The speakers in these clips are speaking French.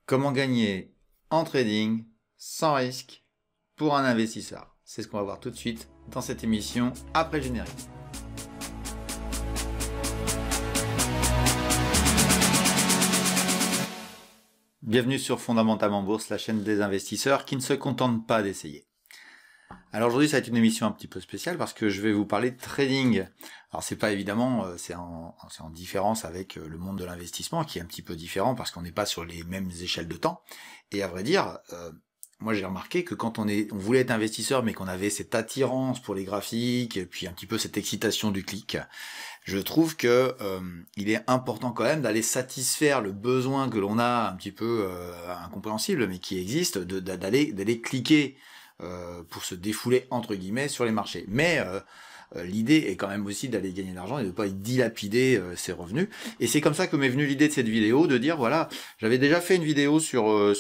Comment gagner en trading sans risque pour un investisseur? C'est ce qu'on va voir tout de suite dans cette émission après le générique. Bienvenue sur Fondamentalement Bourse, la chaîne des investisseurs qui ne se contentent pas d'essayer. Alors aujourd'hui, ça va être une émission un petit peu spéciale parce que je vais vous parler de trading. Alors c'est pas évidemment, c'est en différence avec le monde de l'investissement qui est un petit peu différent parce qu'on n'est pas sur les mêmes échelles de temps. Et à vrai dire, moi j'ai remarqué que quand on voulait être investisseur mais qu'on avait cette attirance pour les graphiques et puis un petit peu cette excitation du clic, je trouve que il est important quand même d'aller satisfaire le besoin que l'on a un petit peu incompréhensible mais qui existe, d'aller cliquer pour se défouler entre guillemets sur les marchés. Mais l'idée est quand même aussi d'aller gagner de l'argent et de ne pas y dilapider ses revenus. Et c'est comme ça que m'est venue l'idée de cette vidéo, de dire voilà, j'avais déjà fait une vidéo sur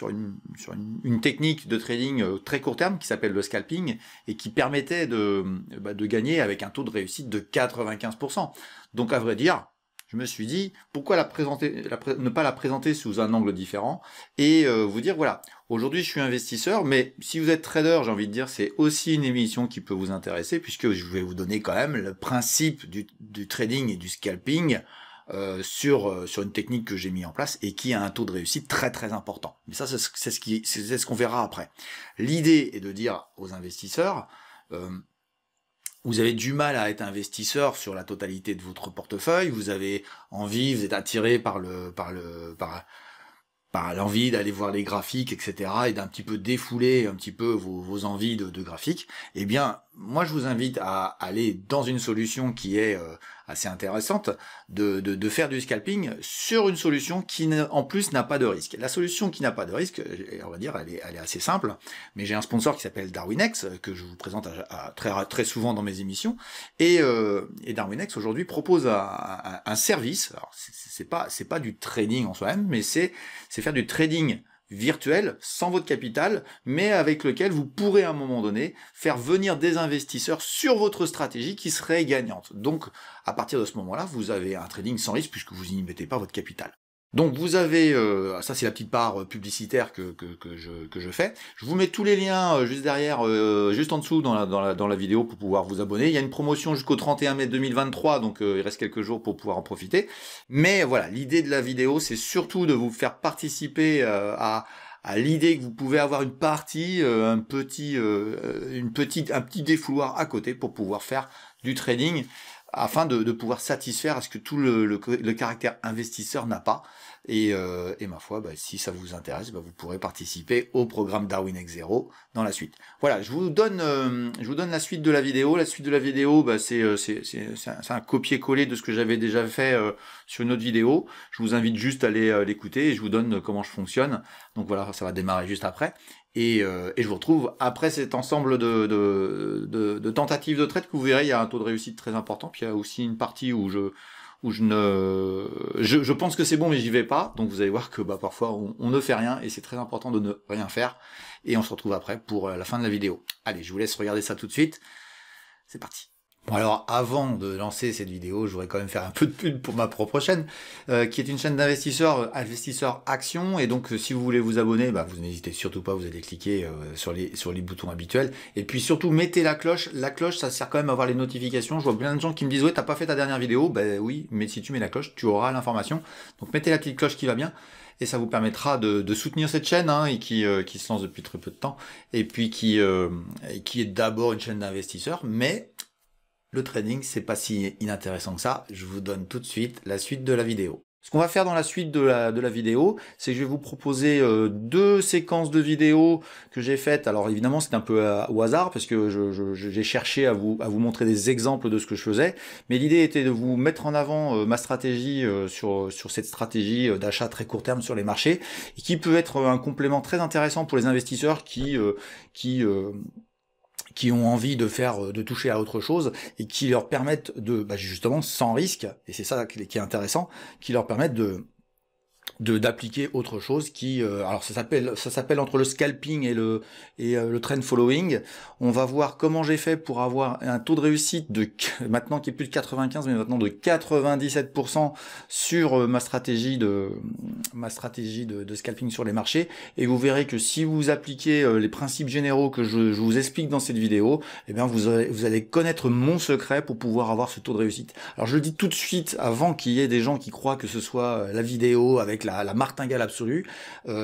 une technique de trading très court terme qui s'appelle le scalping et qui permettait de gagner avec un taux de réussite de 95%. Donc à vrai dire, je me suis dit, pourquoi ne pas la présenter sous un angle différent et vous dire, voilà, aujourd'hui je suis investisseur, mais si vous êtes trader, j'ai envie de dire, c'est aussi une émission qui peut vous intéresser, puisque je vais vous donner quand même le principe du trading et du scalping sur une technique que j'ai mis en place et qui a un taux de réussite très très important. Mais ça, c'est ce qu'on verra après. L'idée est de dire aux investisseurs... vous avez du mal à être investisseur sur la totalité de votre portefeuille, vous avez envie, vous êtes attiré par l'envie d'aller voir les graphiques, etc., et d'un petit peu défouler un petit peu vos envies de graphiques, eh bien, moi je vous invite à aller dans une solution qui est assez intéressante, de faire du scalping sur une solution qui en plus n'a pas de risque. La solution qui n'a pas de risque, on va dire, elle est assez simple, mais j'ai un sponsor qui s'appelle Darwinex, que je vous présente très souvent dans mes émissions, et Darwinex aujourd'hui propose un service, alors c'est pas du trading en soi-même, mais c'est faire du trading virtuel, sans votre capital, mais avec lequel vous pourrez à un moment donné faire venir des investisseurs sur votre stratégie qui serait gagnante. Donc, à partir de ce moment-là, vous avez un trading sans risque puisque vous n'y mettez pas votre capital. Donc vous avez, ça c'est la petite part publicitaire que je fais. Je vous mets tous les liens juste derrière, juste en dessous dans la vidéo pour pouvoir vous abonner. Il y a une promotion jusqu'au 31 mai 2023, donc il reste quelques jours pour pouvoir en profiter. Mais voilà, l'idée de la vidéo, c'est surtout de vous faire participer à l'idée que vous pouvez avoir une partie, un petit défouloir à côté pour pouvoir faire du trading, afin de pouvoir satisfaire à ce que tout le caractère investisseur n'a pas. Et ma foi, si ça vous intéresse, vous pourrez participer au programme Darwinex Zero dans la suite. Voilà, je vous donne la suite de la vidéo. La suite de la vidéo, c'est un copier-coller de ce que j'avais déjà fait sur une autre vidéo. Je vous invite juste à aller l'écouter et je vous donne comment je fonctionne. Donc voilà, ça va démarrer juste après. Et je vous retrouve après cet ensemble de tentatives de trade que vous verrez, il y a un taux de réussite très important, puis il y a aussi une partie où je pense que c'est bon mais j'y vais pas, donc vous allez voir que parfois on ne fait rien et c'est très important de ne rien faire, et on se retrouve après pour la fin de la vidéo. Allez, je vous laisse regarder ça tout de suite, c'est parti. Bon alors, avant de lancer cette vidéo, je voudrais quand même faire un peu de pub pour ma propre chaîne, qui est une chaîne d'investisseurs, investisseurs action, et donc si vous voulez vous abonner, vous n'hésitez surtout pas, vous allez cliquer sur les boutons habituels, et puis surtout mettez la cloche ça sert quand même à avoir les notifications. Je vois plein de gens qui me disent ouais, t'as pas fait ta dernière vidéo, oui, mais si tu mets la cloche, tu auras l'information, donc mettez la petite cloche qui va bien, et ça vous permettra de soutenir cette chaîne et qui se lance depuis très peu de temps, et puis qui est d'abord une chaîne d'investisseurs, mais le trading, c'est pas si inintéressant que ça. Je vous donne tout de suite la suite de la vidéo. Ce qu'on va faire dans la suite de la vidéo, c'est que je vais vous proposer deux séquences de vidéos que j'ai faites. Alors évidemment, c'est un peu au hasard parce que j'ai cherché à vous montrer des exemples de ce que je faisais. Mais l'idée était de vous mettre en avant ma stratégie sur cette stratégie d'achat très court terme sur les marchés et qui peut être un complément très intéressant pour les investisseurs qui ont envie de toucher à autre chose et qui leur permettent justement sans risque, et c'est ça qui est intéressant, qui leur permettent d'appliquer autre chose qui alors ça s'appelle entre le scalping et le trend following. On va voir comment j'ai fait pour avoir un taux de réussite de maintenant qui est plus de 95 mais maintenant de 97% sur ma stratégie de scalping sur les marchés, et vous verrez que si vous appliquez les principes généraux que je vous explique dans cette vidéo, eh bien vous allez connaître mon secret pour pouvoir avoir ce taux de réussite. Alors je le dis tout de suite avant qu'il y ait des gens qui croient que ce soit la vidéo avec la martingale absolue,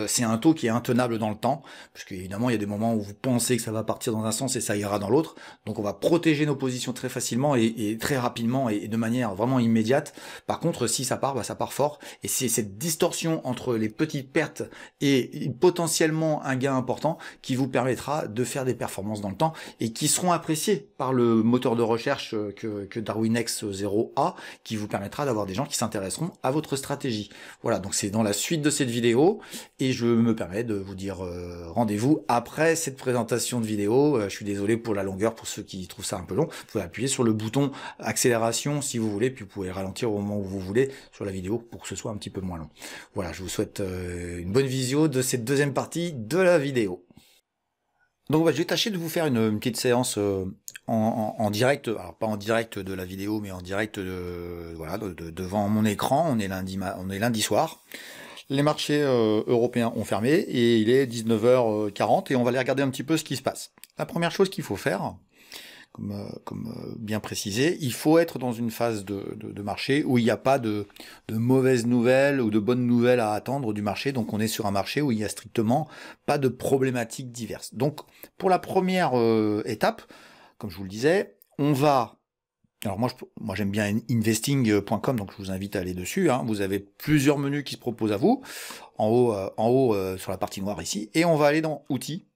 c'est un taux qui est intenable dans le temps, parce qu'évidemment il y a des moments où vous pensez que ça va partir dans un sens et ça ira dans l'autre, donc on va protéger nos positions très facilement et très rapidement et de manière vraiment immédiate. Par contre, si ça part, ça part fort, et c'est cette distorsion entre les petites pertes et potentiellement un gain important qui vous permettra de faire des performances dans le temps et qui seront appréciées par le moteur de recherche que Darwinex 0A, qui vous permettra d'avoir des gens qui s'intéresseront à votre stratégie. Voilà, donc c'est dans la suite de cette vidéo, et je me permets de vous dire rendez-vous après cette présentation de vidéo. Je suis désolé pour la longueur, pour ceux qui trouvent ça un peu long. Vous pouvez appuyer sur le bouton accélération si vous voulez, puis vous pouvez ralentir au moment où vous voulez sur la vidéo pour que ce soit un petit peu moins long. Voilà, je vous souhaite une bonne visio de cette deuxième partie de la vidéo. Donc je vais tâcher de vous faire une petite séance en direct, alors pas en direct de la vidéo, mais en direct devant mon écran. On est lundi soir. Les marchés européens ont fermé et il est 19h40 et on va aller regarder un petit peu ce qui se passe. La première chose qu'il faut faire, comme bien précisé, il faut être dans une phase de marché où il n'y a pas de mauvaises nouvelles ou de bonnes nouvelles à attendre du marché. Donc on est sur un marché où il n'y a strictement pas de problématiques diverses. Donc pour la première étape, comme je vous le disais, on va... Alors moi j'aime bien investing.com, donc je vous invite à aller dessus. Vous avez plusieurs menus qui se proposent à vous, en haut sur la partie noire ici, et on va aller dans outils,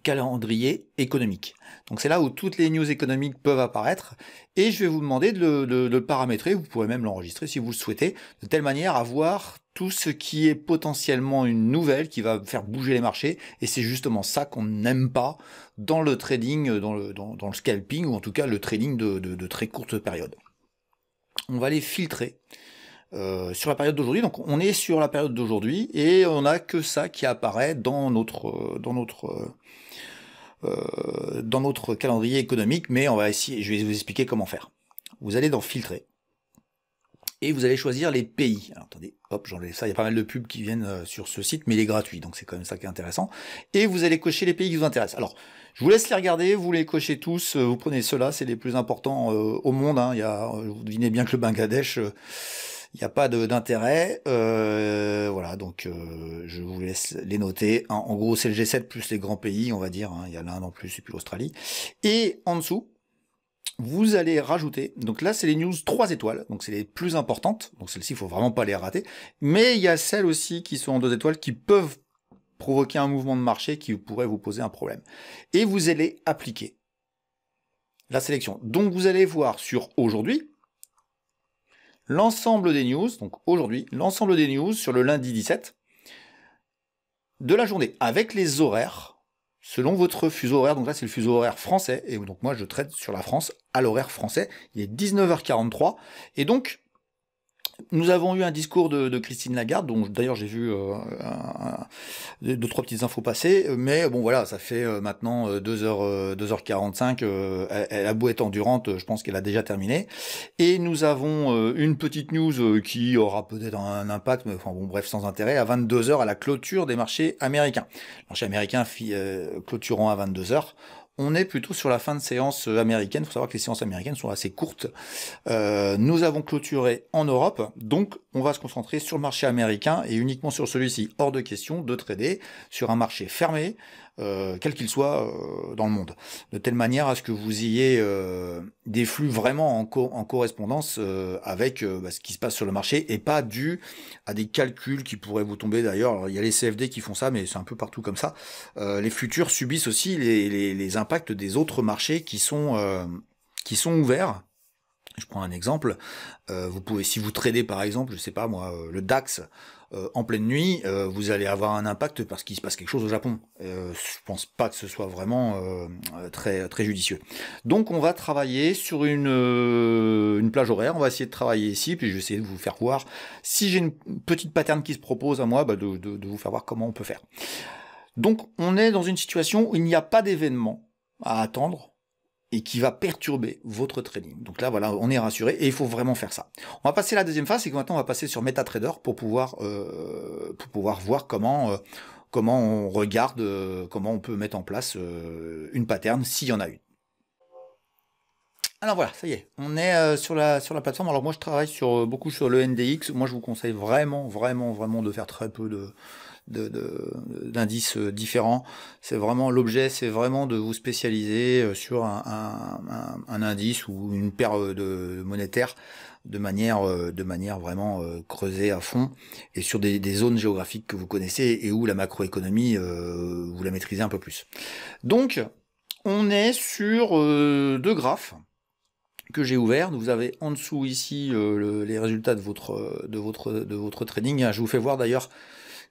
calendrier économique. Donc c'est là où toutes les news économiques peuvent apparaître, et je vais vous demander de le paramétrer. Vous pourrez même l'enregistrer si vous le souhaitez, de telle manière à voir tout ce qui est potentiellement une nouvelle qui va faire bouger les marchés, et c'est justement ça qu'on n'aime pas dans le trading, dans le scalping, ou en tout cas le trading de très courte période. On va les filtrer sur la période d'aujourd'hui. Donc on est sur la période d'aujourd'hui et on n'a que ça qui apparaît dans notre calendrier économique, mais on va essayer, je vais vous expliquer comment faire. Vous allez dans filtrer et vous allez choisir les pays. Alors, attendez, hop, j'enlève ça, il y a pas mal de pubs qui viennent sur ce site, mais il est gratuit, donc c'est quand même ça qui est intéressant. Et vous allez cocher les pays qui vous intéressent. Alors, je vous laisse les regarder, vous les cochez tous, vous prenez ceux-là, c'est les plus importants au monde. Vous devinez bien que le Bangladesh, il n'y a pas d'intérêt. Voilà, donc je vous laisse les noter. En gros, c'est le G7 plus les grands pays, on va dire. Il y a l'Inde en plus et puis l'Australie. Et en dessous, vous allez rajouter, donc là c'est les news 3 étoiles, donc c'est les plus importantes, donc celles-ci il faut vraiment pas les rater, mais il y a celles aussi qui sont en 2 étoiles qui peuvent provoquer un mouvement de marché qui pourrait vous poser un problème. Et vous allez appliquer la sélection. Donc vous allez voir sur aujourd'hui, l'ensemble des news, donc aujourd'hui, l'ensemble des news sur le lundi 17 de la journée, avec les horaires, selon votre fuseau horaire. Donc là c'est le fuseau horaire français, et donc moi je traite sur la France à l'horaire français. Il est 19h43, et donc nous avons eu un discours de Christine Lagarde, dont d'ailleurs j'ai vu 2-3 petites infos passer, mais bon voilà, ça fait maintenant 2h45, elle a beau être endurante, je pense qu'elle a déjà terminé, et nous avons une petite news qui aura peut-être un impact, mais enfin bon bref, sans intérêt, à 22h à la clôture des marchés américains. Les marchés américains clôturant à 22h. On est plutôt sur la fin de séance américaine. Il faut savoir que les séances américaines sont assez courtes. Nous avons clôturé en Europe, donc on va se concentrer sur le marché américain et uniquement sur celui-ci. Hors de question de trader sur un marché fermé, quel qu'il soit dans le monde. De telle manière à ce que vous ayez des flux vraiment en correspondance avec ce qui se passe sur le marché et pas dû à des calculs qui pourraient vous tomber d'ailleurs. Alors, il y a les CFD qui font ça, mais c'est un peu partout comme ça. Les futurs subissent aussi les impacts des autres marchés qui sont ouverts Je prends un exemple, vous pouvez, si vous tradez par exemple, je sais pas moi, le DAX en pleine nuit, vous allez avoir un impact parce qu'il se passe quelque chose au Japon. Je pense pas que ce soit vraiment très judicieux. Donc on va travailler sur une plage horaire, on va essayer de travailler ici, puis je vais essayer de vous faire voir, si j'ai une petite pattern qui se propose à moi, bah, de vous faire voir comment on peut faire. Donc on est dans une situation où il n'y a pas d'événement à attendre, et qui va perturber votre trading. Donc là, voilà, on est rassuré et il faut vraiment faire ça. On va passer à la deuxième phase, c'est que maintenant on va passer sur MetaTrader pour pouvoir voir comment on regarde, comment on peut mettre en place une pattern s'il y en a une. Alors voilà, ça y est, on est sur la plateforme. Alors moi je travaille beaucoup sur le NDX. Moi je vous conseille vraiment de faire très peu d'indices différents. C'est vraiment l'objet, c'est vraiment de vous spécialiser sur un indice ou une paire de monétaire de manière vraiment creusée à fond et sur des zones géographiques que vous connaissez et où la macroéconomie vous la maîtrisez un peu plus. Donc on est sur deux graphes que j'ai ouvert. Vous avez en dessous ici les résultats de votre trading. Je vous fais voir d'ailleurs,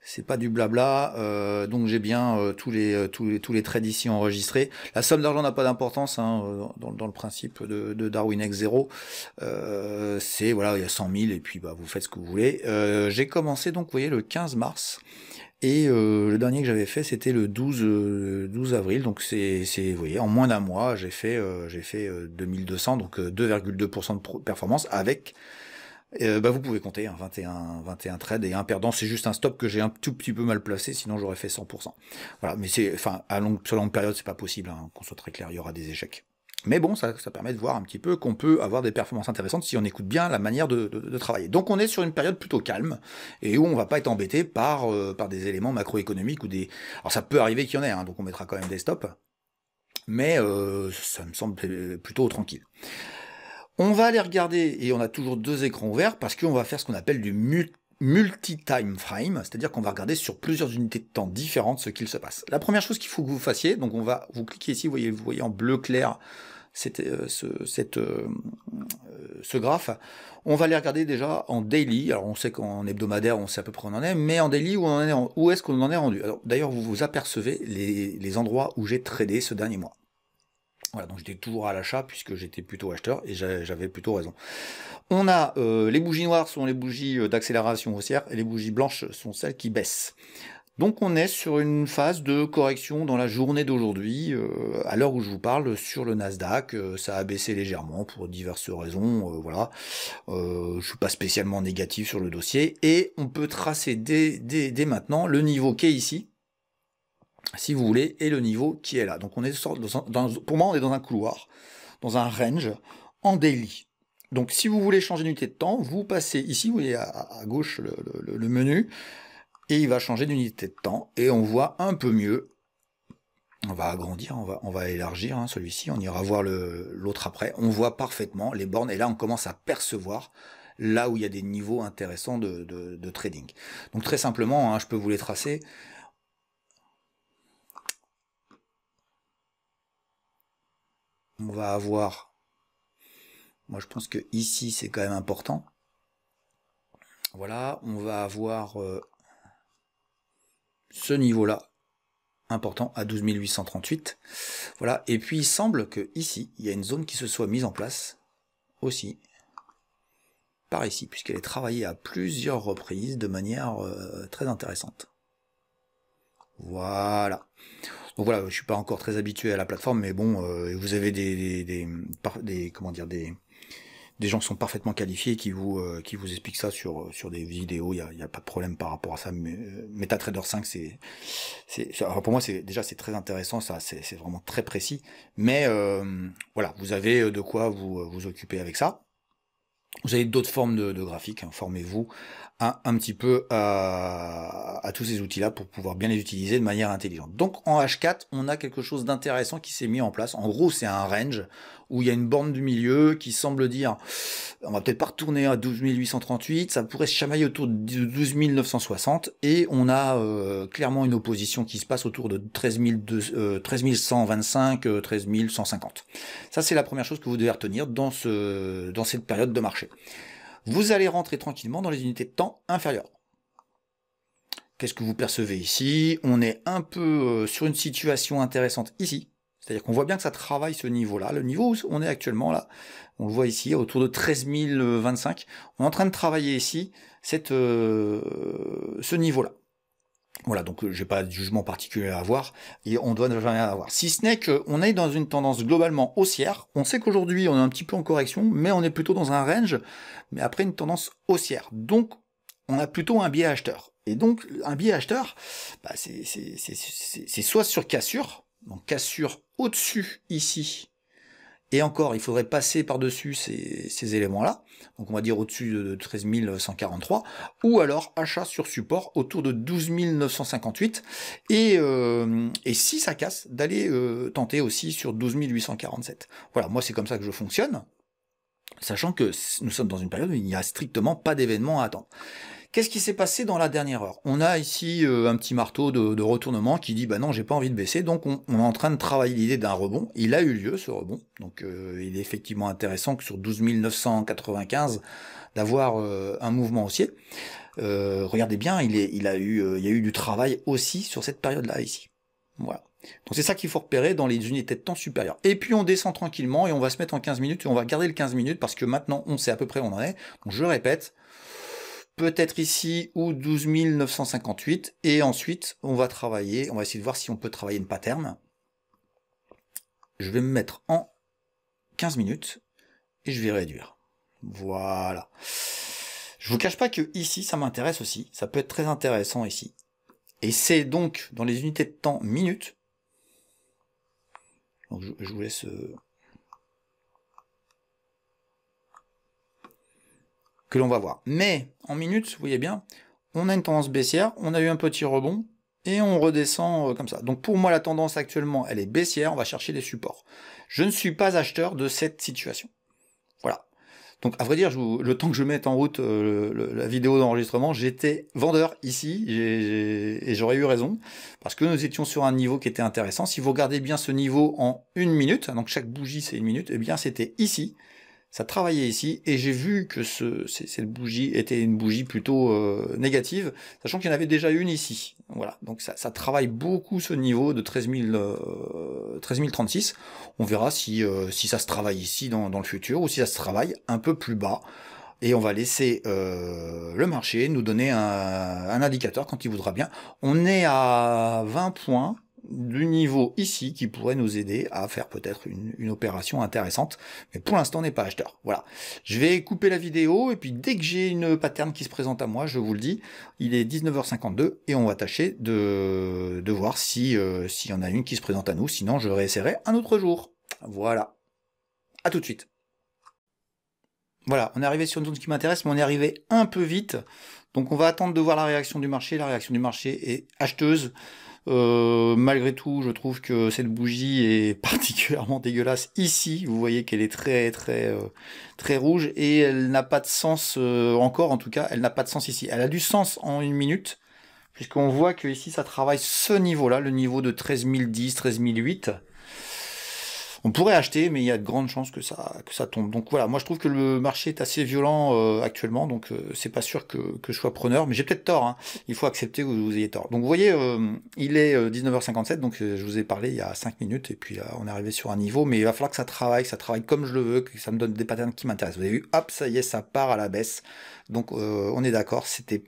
c'est pas du blabla, donc j'ai bien tous les trades ici enregistrés. La somme d'argent n'a pas d'importance hein, dans le principe de Darwin X0. C'est voilà, il y a 100 000 et puis bah vous faites ce que vous voulez. J'ai commencé donc, vous voyez, le 15 mars. Et le dernier que j'avais fait, c'était le 12 avril, donc c'est vous voyez, en moins d'un mois, j'ai fait 2200, donc 2,2% de performance avec, bah vous pouvez compter, hein, 21 trades et un perdant, c'est juste un stop que j'ai un tout petit peu mal placé, sinon j'aurais fait 100%. Voilà, mais enfin, sur longue période, c'est pas possible, hein, qu'on soit très clair, il y aura des échecs. Mais bon, ça permet de voir un petit peu qu'on peut avoir des performances intéressantes si on écoute bien la manière de travailler. Donc on est sur une période plutôt calme, et où on va pas être embêté par des éléments macroéconomiques ou des... Alors ça peut arriver qu'il y en ait, hein, donc on mettra quand même des stops, mais ça me semble plutôt tranquille. On va aller regarder, et on a toujours deux écrans ouverts, parce qu'on va faire ce qu'on appelle du multi-time frame, c'est-à-dire qu'on va regarder sur plusieurs unités de temps différentes ce qu'il se passe. La première chose qu'il faut que vous fassiez, donc vous cliquez ici, vous voyez en bleu clair ce graphe, on va les regarder déjà en daily. Alors on sait qu'en hebdomadaire on sait à peu près où on en est, mais en daily où est-ce qu'on en est rendu. Alors d'ailleurs vous vous apercevez les endroits où j'ai tradé ce dernier mois. Voilà, donc j'étais toujours à l'achat puisque j'étais plutôt acheteur et j'avais plutôt raison. On a les bougies noires sont les bougies d'accélération haussière et les bougies blanches sont celles qui baissent. Donc on est sur une phase de correction dans la journée d'aujourd'hui, à l'heure où je vous parle, sur le Nasdaq, ça a baissé légèrement pour diverses raisons, voilà. Je suis pas spécialement négatif sur le dossier, et on peut tracer dès maintenant le niveau qui est ici, si vous voulez, et le niveau qui est là. Donc on est pour moi on est dans un couloir, dans un range, en daily. Donc si vous voulez changer d'unité de temps, vous passez ici, vous voyez à gauche le menu, et il va changer d'unité de temps, et on voit un peu mieux. On va agrandir, on va élargir hein, celui-ci, on ira voir l'autre après. On voit parfaitement les bornes, et là on commence à percevoir là où il y a des niveaux intéressants de trading. Donc très simplement, hein, je peux vous les tracer. On va avoir, moi je pense que ici c'est quand même important. Voilà, on va avoir ce niveau-là, important, à 12 838. Voilà, et puis il semble que ici, il y a une zone qui se soit mise en place, aussi, par ici, puisqu'elle est travaillée à plusieurs reprises, de manière très intéressante. Voilà. Donc voilà, je suis pas encore très habitué à la plateforme, mais bon, vous avez des gens qui sont parfaitement qualifiés qui vous expliquent ça sur des vidéos. Il y a pas de problème par rapport à ça. MetaTrader 5, alors pour moi c'est très intéressant, ça c'est vraiment très précis. Mais voilà, vous avez de quoi vous occuper avec ça. Vous avez d'autres formes de graphiques, hein, formez-vous un petit peu à tous ces outils-là pour pouvoir bien les utiliser de manière intelligente. Donc en H4, on a quelque chose d'intéressant qui s'est mis en place. En gros, c'est un range où il y a une borne du milieu qui semble dire, on va peut-être pas retourner à 12 838, ça pourrait se chamailler autour de 12 960, et on a clairement une opposition qui se passe autour de 13 125, 13 150. Ça, c'est la première chose que vous devez retenir dans cette période de marché. Vous allez rentrer tranquillement dans les unités de temps inférieures. Qu'est-ce que vous percevez ici? On est un peu sur une situation intéressante ici. C'est-à-dire qu'on voit bien que ça travaille ce niveau-là. Le niveau où on est actuellement, là, on le voit ici, autour de 13 025. On est en train de travailler ici ce niveau-là. Voilà, donc j'ai pas de jugement particulier à avoir, et on doit jamais avoir. Si ce n'est qu'on est dans une tendance globalement haussière. On sait qu'aujourd'hui, on est un petit peu en correction, mais on est plutôt dans un range, mais après une tendance haussière. Donc, on a plutôt un biais acheteur. Et donc, un biais acheteur, bah, c'est soit sur cassure, donc cassure au-dessus ici, et encore, il faudrait passer par-dessus ces éléments-là, donc on va dire au-dessus de 13 143, ou alors achat sur support autour de 12 958, et si ça casse, d'aller tenter aussi sur 12 847. Voilà, moi c'est comme ça que je fonctionne, sachant que nous sommes dans une période où il n'y a strictement pas d'événement à attendre. Qu'est-ce qui s'est passé dans la dernière heure? On a ici un petit marteau de retournement qui dit bah non, j'ai pas envie de baisser, donc on est en train de travailler l'idée d'un rebond. Il a eu lieu ce rebond, donc il est effectivement intéressant que sur 12 995 d'avoir un mouvement haussier. Regardez bien, il y a eu du travail aussi sur cette période-là ici. Voilà. Donc c'est ça qu'il faut repérer dans les unités de temps supérieures. Et puis on descend tranquillement et on va se mettre en 15 minutes et on va garder le 15 minutes parce que maintenant on sait à peu près où on en est. Donc je répète, peut-être ici ou 12 958, et ensuite on va travailler, on va essayer de voir si on peut travailler une pattern. Je vais me mettre en 15 minutes et je vais réduire. Voilà. Je vous cache pas que ici ça m'intéresse aussi, ça peut être très intéressant ici. Et c'est donc dans les unités de temps minutes. Donc je vous laisse que l'on va voir. Mais en minutes, vous voyez bien, on a une tendance baissière, on a eu un petit rebond, et on redescend comme ça. Donc pour moi, la tendance actuellement, elle est baissière, on va chercher des supports. Je ne suis pas acheteur de cette situation. Voilà. Donc à vrai dire, le temps que je mette en route la vidéo d'enregistrement, j'étais vendeur ici, et j'aurais eu raison, parce que nous étions sur un niveau qui était intéressant. Si vous regardez bien ce niveau en 1 minute, donc chaque bougie c'est 1 minute, et bien c'était ici. Ça travaillait ici, et j'ai vu que cette bougie était une bougie plutôt négative, sachant qu'il y en avait déjà une ici. Voilà, donc ça travaille beaucoup ce niveau de 13 036. On verra si ça se travaille ici dans le futur, ou si ça se travaille un peu plus bas. Et on va laisser le marché nous donner un indicateur quand il voudra bien. On est à 20 points du niveau ici qui pourrait nous aider à faire peut-être une opération intéressante, mais pour l'instant on n'est pas acheteur. Voilà, je vais couper la vidéo et puis dès que j'ai une pattern qui se présente à moi, je vous le dis, il est 19h52 et on va tâcher de voir s'il y en a une qui se présente à nous, sinon je réessayerai un autre jour. Voilà, à tout de suite. Voilà, on est arrivé sur une zone qui m'intéresse, mais on est arrivé un peu vite, donc on va attendre de voir la réaction du marché. La réaction du marché est acheteuse. Malgré tout, je trouve que cette bougie est particulièrement dégueulasse ici. Vous voyez qu'elle est très rouge, et elle n'a pas de sens, encore en tout cas, elle n'a pas de sens ici. Elle a du sens en 1 minute, puisqu'on voit que ici ça travaille ce niveau-là, le niveau de 13 010, 13 008. On pourrait acheter, mais il y a de grandes chances que ça tombe. Donc voilà, moi je trouve que le marché est assez violent actuellement, donc c'est pas sûr que je sois preneur, mais j'ai peut-être tort, hein. Il faut accepter que vous ayez tort. Donc vous voyez, il est 19h57, donc je vous ai parlé il y a 5 minutes, et puis là on est arrivé sur un niveau, mais il va falloir que ça travaille comme je le veux, que ça me donne des patterns qui m'intéressent. Vous avez vu, hop, ça y est, ça part à la baisse. Donc on est d'accord, c'était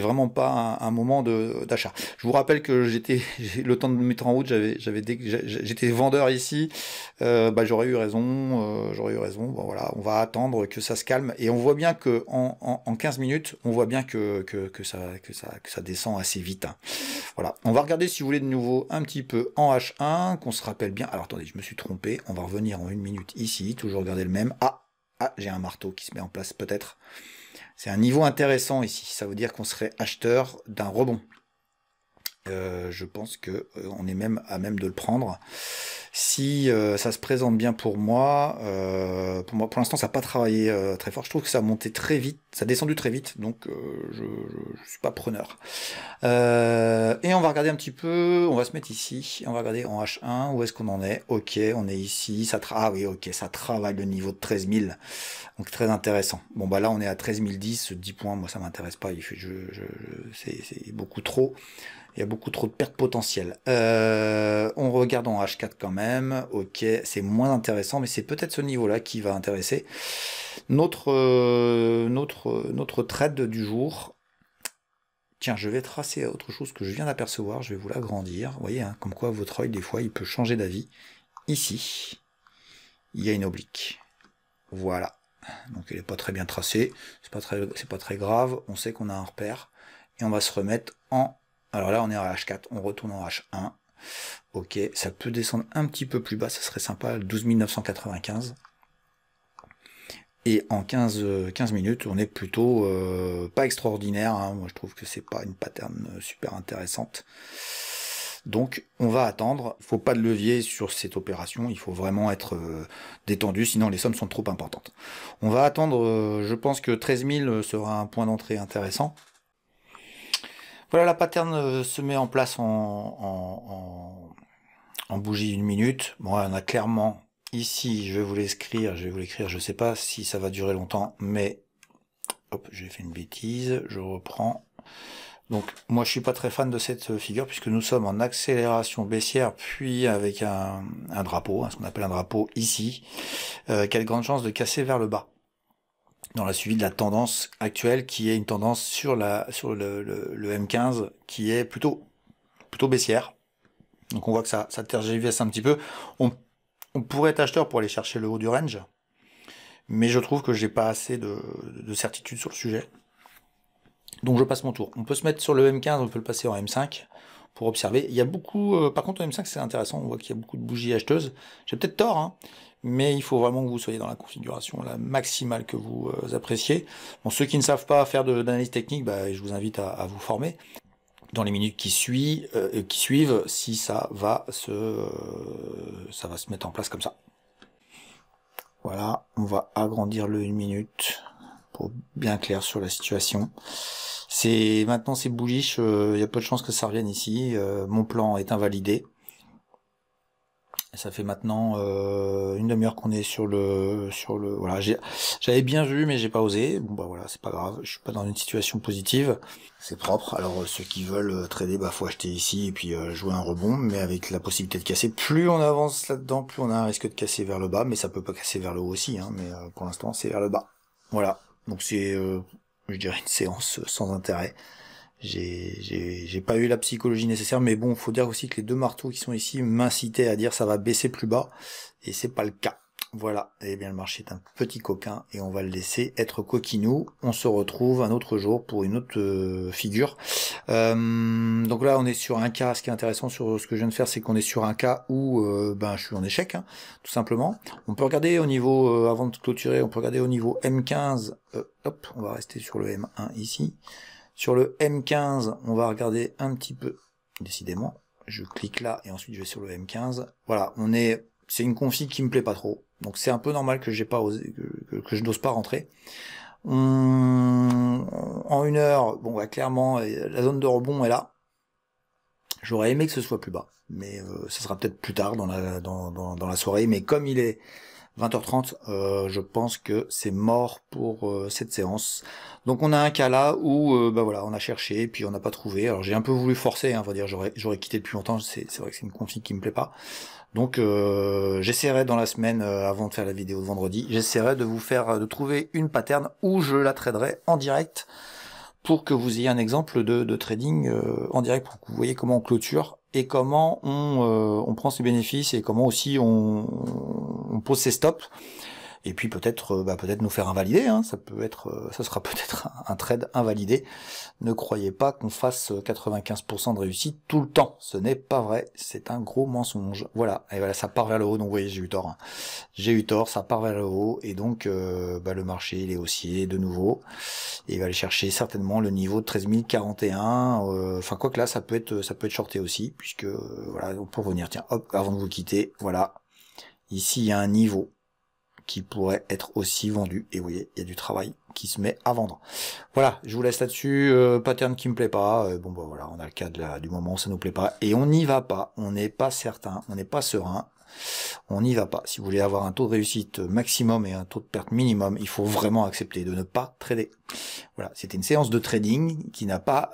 vraiment pas un moment d'achat. Je vous rappelle que j'ai le temps de me mettre en route, j'étais vendeur ici, j'aurais eu raison, Bon voilà, on va attendre que ça se calme, et on voit bien que en 15 minutes, on voit bien que ça descend assez vite, hein. Voilà, on va regarder si vous voulez de nouveau un petit peu en H1, qu'on se rappelle bien. Alors attendez, je me suis trompé, on va revenir en 1 minute ici, toujours regarder le même. J'ai un marteau qui se met en place peut-être. C'est un niveau intéressant ici, ça veut dire qu'on serait acheteur d'un rebond. Je pense que on est même à même de le prendre. Si ça se présente bien pour moi, pour l'instant, ça n'a pas travaillé très fort. Je trouve que ça a monté très vite, ça a descendu très vite, donc je suis pas preneur. Et on va regarder un petit peu, on va se mettre ici, on va regarder en H1, où est-ce qu'on en est. Ok, on est ici, ah oui, ok, ça travaille le niveau de 13 000, donc très intéressant. Bon bah là on est à 13 010, 10 points, moi ça m'intéresse pas, c'est beaucoup trop. Il y a beaucoup trop de pertes potentielles. On regarde en H4 quand même. Ok, c'est moins intéressant, mais c'est peut-être ce niveau-là qui va intéresser. Notre trade du jour. Tiens, je vais tracer autre chose que je viens d'apercevoir. Je vais vous l'agrandir. Vous voyez, hein, comme quoi votre œil, des fois, il peut changer d'avis. Ici, il y a une oblique. Voilà. Donc, elle n'est pas très bien tracée. C'est pas très grave. On sait qu'on a un repère. Et on va se remettre en... Alors là, on est en H4, on retourne en H1. Ok, ça peut descendre un petit peu plus bas, ça serait sympa, 12 995. Et en 15 minutes, on est plutôt pas extraordinaire. Hein. Moi, je trouve que c'est pas une pattern super intéressante. Donc, on va attendre. Il faut pas de levier sur cette opération. Il faut vraiment être détendu, sinon les sommes sont trop importantes. On va attendre, je pense que 13 000 sera un point d'entrée intéressant. Voilà, la pattern se met en place en bougie 1 minute. Bon, on a clairement ici, je vais vous l'écrire, je sais pas si ça va durer longtemps, mais hop, j'ai fait une bêtise, je reprends. Donc moi je suis pas très fan de cette figure puisque nous sommes en accélération baissière, puis avec un drapeau, hein, ce qu'on appelle un drapeau ici, qui a de grandes chances de casser vers le bas. Dans la suivi de la tendance actuelle qui est une tendance sur le M15 qui est plutôt baissière. Donc on voit que ça tergiverse un petit peu. On pourrait être acheteur pour aller chercher le haut du range, mais je trouve que j'ai pas assez de certitude sur le sujet. Donc je passe mon tour. On peut se mettre sur le M15, on peut le passer en M5 pour observer. Il y a beaucoup, par contre en M5 c'est intéressant, on voit qu'il y a beaucoup de bougies acheteuses. J'ai peut-être tort, hein, mais il faut vraiment que vous soyez dans la configuration la maximale que vous appréciez. Bon, ceux qui ne savent pas faire d'analyse technique, bah, je vous invite à vous former dans les minutes qui suivent, si ça va se mettre en place comme ça. Voilà, on va agrandir le 1 minute pour bien clair sur la situation. Maintenant c'est bullish, il y a peu de chances que ça revienne ici. Mon plan est invalidé. Et ça fait maintenant une demi-heure qu'on est sur le voilà, j'avais bien vu mais j'ai pas osé. Bon bah voilà, c'est pas grave, je suis pas dans une situation positive, c'est propre. Alors ceux qui veulent trader, bah faut acheter ici et puis jouer un rebond, mais avec la possibilité de casser. Plus on avance là-dedans, plus on a un risque de casser vers le bas, mais ça peut pas casser vers le haut aussi, hein, mais pour l'instant c'est vers le bas. Voilà, donc c'est je dirais une séance sans intérêt. J'ai pas eu la psychologie nécessaire, mais bon, faut dire aussi que les deux marteaux qui sont ici m'incitaient à dire ça va baisser plus bas, et c'est pas le cas. Voilà, et bien le marché est un petit coquin, et on va le laisser être coquinou. On se retrouve un autre jour pour une autre figure. Donc là, on est sur un cas. Ce qui est intéressant sur ce que je viens de faire, c'est qu'on est sur un cas où je suis en échec, hein, tout simplement. On peut regarder au niveau, avant de clôturer, on peut regarder au niveau M15. Hop, on va rester sur le M1 ici. Sur le M15, on va regarder un petit peu, décidément, je clique là et ensuite je vais sur le M15. Voilà, c'est une config qui me plaît pas trop, donc c'est un peu normal que j'ai pas osé, que je n'ose pas rentrer. En 1 heure, bon bah clairement la zone de rebond est là. J'aurais aimé que ce soit plus bas, mais ça sera peut-être plus tard dans la soirée. Mais comme il est 20h30, je pense que c'est mort pour cette séance. Donc on a un cas là où voilà, on a cherché puis on n'a pas trouvé. Alors j'ai un peu voulu forcer, hein, on va dire, j'aurais quitté depuis longtemps. C'est vrai que c'est une config qui me plaît pas. Donc j'essaierai dans la semaine, avant de faire la vidéo de vendredi, j'essaierai de trouver une pattern où je la traderai en direct pour que vous ayez un exemple de trading en direct, pour que vous voyez comment on clôture et comment on prend ses bénéfices et comment aussi on pose ses stops. Et puis peut-être peut-être nous faire invalider, hein. Ça sera peut-être un trade invalidé. Ne croyez pas qu'on fasse 95% de réussite tout le temps. Ce n'est pas vrai, c'est un gros mensonge. Voilà, et voilà, ça part vers le haut, donc vous voyez, j'ai eu tort. Hein. J'ai eu tort, ça part vers le haut, et donc le marché il est haussier de nouveau. Et il va aller chercher certainement le niveau de 13 041. Enfin quoi que là, ça peut être shorté aussi, puisque voilà, on peut revenir. Tiens, hop, avant de vous quitter, voilà. Ici, il y a un niveau qui pourrait être aussi vendu. Et vous voyez, il y a du travail qui se met à vendre. Voilà, je vous laisse là-dessus. Pattern qui me plaît pas. Bon, bah voilà, on a le cas du moment où ça nous plaît pas. Et on n'y va pas. On n'est pas certain. On n'est pas serein. On n'y va pas. Si vous voulez avoir un taux de réussite maximum et un taux de perte minimum, il faut vraiment accepter de ne pas trader. Voilà, c'était une séance de trading qui n'a pas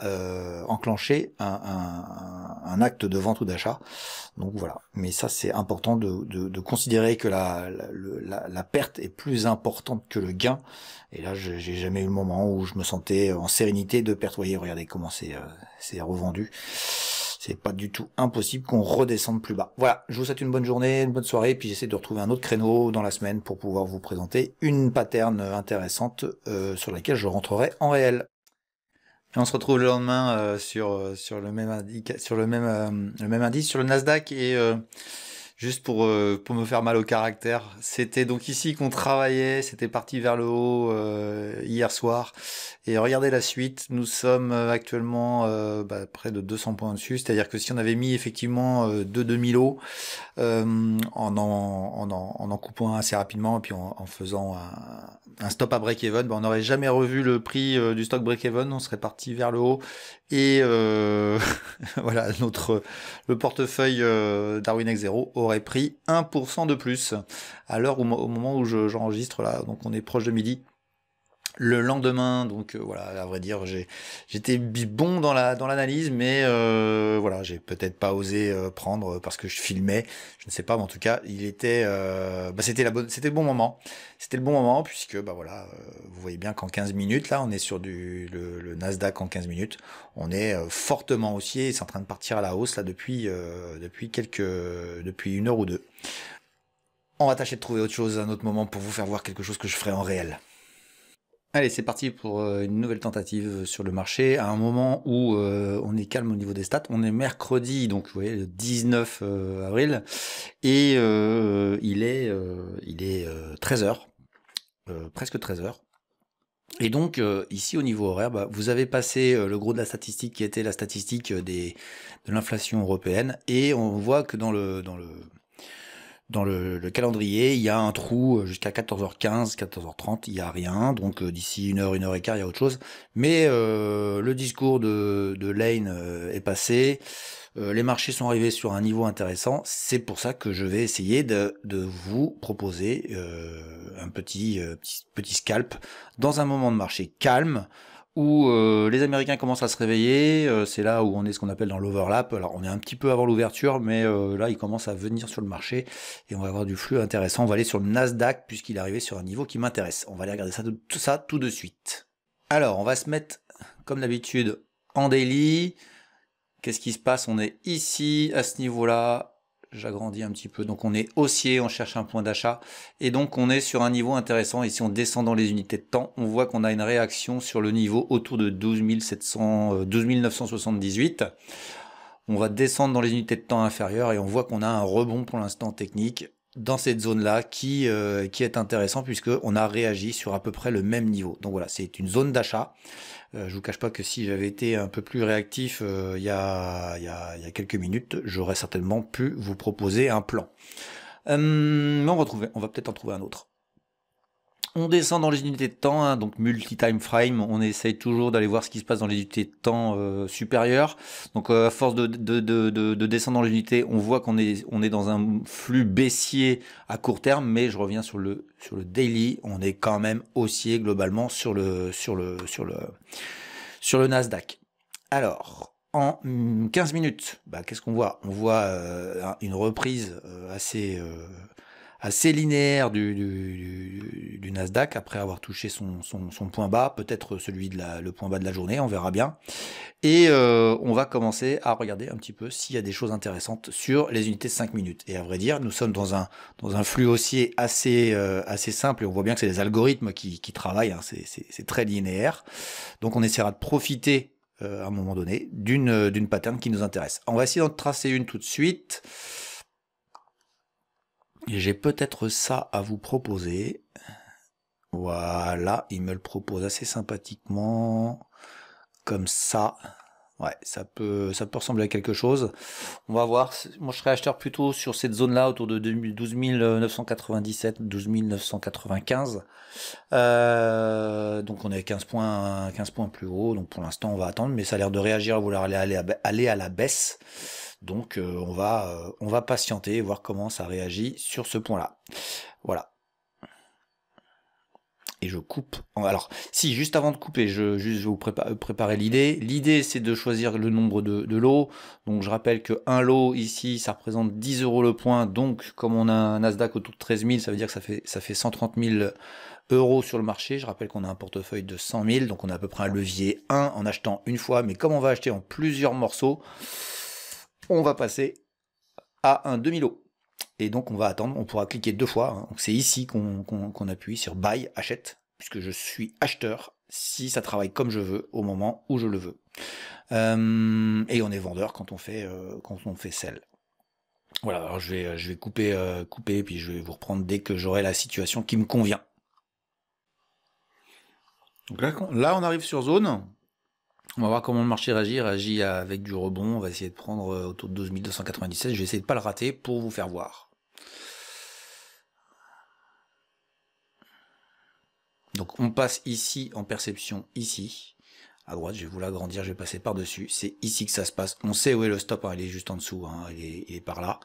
enclenché un acte de vente ou d'achat. Donc voilà, mais ça c'est important de considérer que la perte est plus importante que le gain. Et là, j'ai jamais eu le moment où je me sentais en sérénité de perte. Vous voyez, regardez comment c'est revendu. C'est pas du tout impossible qu'on redescende plus bas. Voilà, je vous souhaite une bonne journée, une bonne soirée, puis j'essaie de retrouver un autre créneau dans la semaine pour pouvoir vous présenter une pattern intéressante sur laquelle je rentrerai en réel. Et on se retrouve le lendemain sur le même indice, sur le même indice, sur le Nasdaq, et juste pour me faire mal au caractère, c'était donc ici qu'on travaillait, c'était parti vers le haut hier soir, et regardez la suite, nous sommes actuellement près de 200 points dessus, c'est-à-dire que si on avait mis effectivement de 2000 hauts, en coupant assez rapidement et puis en faisant un stop à break-even, on n'aurait jamais revu le prix du stock break-even, on serait parti vers le haut, et voilà, le portefeuille Darwin X0 aurait pris 1% de plus à l'heure au moment où j'enregistre là, donc on est proche de midi. Le lendemain, donc voilà, à vrai dire, j'étais bon dans l'analyse, mais voilà, j'ai peut-être pas osé prendre parce que je filmais, je ne sais pas, mais en tout cas, il était, c'était le bon moment, puisque voilà, vous voyez bien qu'en 15 minutes, là, on est sur le Nasdaq en 15 minutes, on est fortement haussier, c'est en train de partir à la hausse là depuis une heure ou deux. On va tâcher de trouver autre chose à un autre moment pour vous faire voir quelque chose que je ferai en réel. Allez, c'est parti pour une nouvelle tentative sur le marché, à un moment où on est calme au niveau des stats. On est mercredi, donc vous voyez, le 19 avril, et il est 13h, presque 13h. Et donc, ici, au niveau horaire, vous avez passé le gros de la statistique qui était la statistique de l'inflation européenne, et on voit que dans le calendrier, il y a un trou jusqu'à 14h15, 14h30, il n'y a rien, donc d'ici 1 heure et quart, il y a autre chose. Mais le discours de Lane est passé, les marchés sont arrivés sur un niveau intéressant, c'est pour ça que je vais essayer de vous proposer un petit scalp dans un moment de marché calme, où les Américains commencent à se réveiller, c'est là où on est ce qu'on appelle dans l'overlap. Alors on est un petit peu avant l'ouverture, mais là ils commencent à venir sur le marché et on va avoir du flux intéressant. On va aller sur le Nasdaq puisqu'il est arrivé sur un niveau qui m'intéresse. On va aller regarder ça tout de suite. Alors on va se mettre comme d'habitude en daily. Qu'est-ce qui se passe? On est ici à ce niveau-là. J'agrandis un petit peu, donc on est haussier, on cherche un point d'achat, et donc on est sur un niveau intéressant, et si on descend dans les unités de temps, on voit qu'on a une réaction sur le niveau autour de 12 978. On va descendre dans les unités de temps inférieures, et on voit qu'on a un rebond pour l'instant technique dans cette zone-là, qui est intéressant, puisqu'on a réagi sur à peu près le même niveau. Donc voilà, c'est une zone d'achat. Je vous cache pas que si j'avais été un peu plus réactif il y a quelques minutes, j'aurais certainement pu vous proposer un plan. Mais on va peut-être en trouver un autre. On descend dans les unités de temps, hein, donc multi-time frame, on essaye toujours d'aller voir ce qui se passe dans les unités de temps supérieures. Donc à force de descendre dans les unités, on voit qu'on est dans un flux baissier à court terme, mais je reviens sur le daily, on est quand même haussier globalement sur le Nasdaq. Alors, en 15 minutes, qu'est-ce qu'on voit? On voit une reprise assez linéaire du Nasdaq après avoir touché son point bas, peut-être celui le point bas de la journée, on verra bien. Et on va commencer à regarder un petit peu s'il y a des choses intéressantes sur les unités de 5 minutes. Et à vrai dire, nous sommes dans un flux haussier assez simple, et on voit bien que c'est les algorithmes qui travaillent, hein, c'est très linéaire. Donc on essaiera de profiter à un moment donné d'une pattern qui nous intéresse. On va essayer d'en tracer une tout de suite. J'ai peut-être ça à vous proposer. Voilà, il me le propose assez sympathiquement. Comme ça. Ouais, ça peut ressembler à quelque chose. On va voir. Moi, je serais acheteur plutôt sur cette zone-là, autour de 12 997, 12 995. Donc, on est à 15 points plus haut. Donc, pour l'instant, on va attendre. Mais ça a l'air de réagir, à vouloir aller à la baisse. Donc, on va patienter et voir comment ça réagit sur ce point-là. Voilà. Et je coupe. Alors, si, juste avant de couper, je vais vous préparer l'idée. L'idée, c'est de choisir le nombre de lots. Donc, je rappelle que un lot, ici, ça représente 10 € le point. Donc, comme on a un Nasdaq autour de 13 000, ça veut dire que ça fait 130 000 € sur le marché. Je rappelle qu'on a un portefeuille de 100 000. Donc, on a à peu près un levier 1 en achetant une fois. Mais comme on va acheter en plusieurs morceaux, on va passer à un demi-lot. Et donc on va attendre, on pourra cliquer 2 fois. Hein. C'est ici qu'on appuie sur Buy, achète, puisque je suis acheteur si ça travaille comme je veux au moment où je le veux. Et on est vendeur quand on fait Sell. Voilà, alors je vais couper, puis je vais vous reprendre dès que j'aurai la situation qui me convient. Donc là on arrive sur zone. On va voir comment le marché réagit avec du rebond. On va essayer de prendre autour de 12 297. Je vais essayer de ne pas le rater pour vous faire voir. Donc on passe ici en perception, ici. À droite, je vais vous l'agrandir, je vais passer par-dessus. C'est ici que ça se passe. On sait où est le stop, hein, il est juste en dessous, hein, il est par là.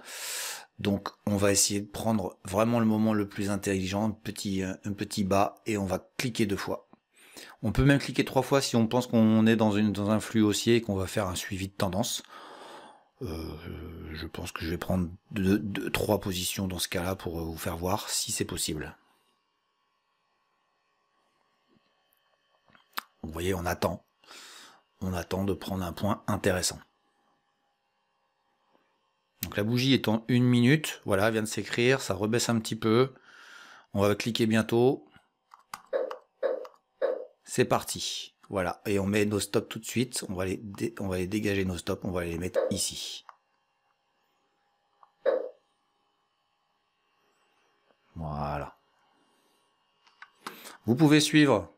Donc on va essayer de prendre vraiment le moment le plus intelligent, un petit bas, et on va cliquer 2 fois. On peut même cliquer 3 fois si on pense qu'on est dans un flux haussier et qu'on va faire un suivi de tendance. Je pense que je vais prendre 3 positions dans ce cas-là pour vous faire voir si c'est possible. Vous voyez, on attend de prendre un point intéressant. Donc la bougie est en 1 minute, voilà, elle vient de s'écrire, ça rebaisse un petit peu. On va cliquer bientôt. C'est parti. Voilà, et on met nos stops tout de suite. On va les dégager nos stops, on va les mettre ici. Voilà. Vous pouvez suivre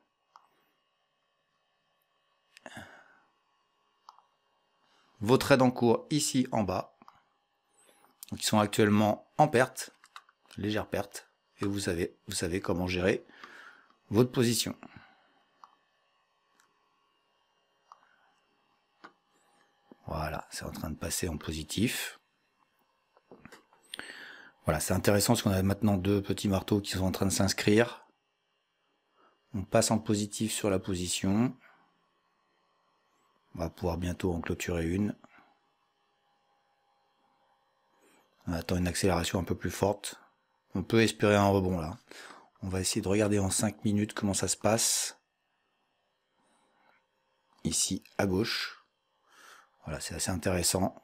vos trades en cours ici en bas. Donc, ils sont actuellement en perte, légère perte, et vous savez comment gérer votre position. Voilà, c'est en train de passer en positif. Voilà, c'est intéressant parce qu'on a maintenant 2 petits marteaux qui sont en train de s'inscrire. On passe en positif sur la position. On va pouvoir bientôt en clôturer une. On attend une accélération un peu plus forte. On peut espérer un rebond là. On va essayer de regarder en 5 minutes comment ça se passe. Ici à gauche. Voilà, c'est assez intéressant.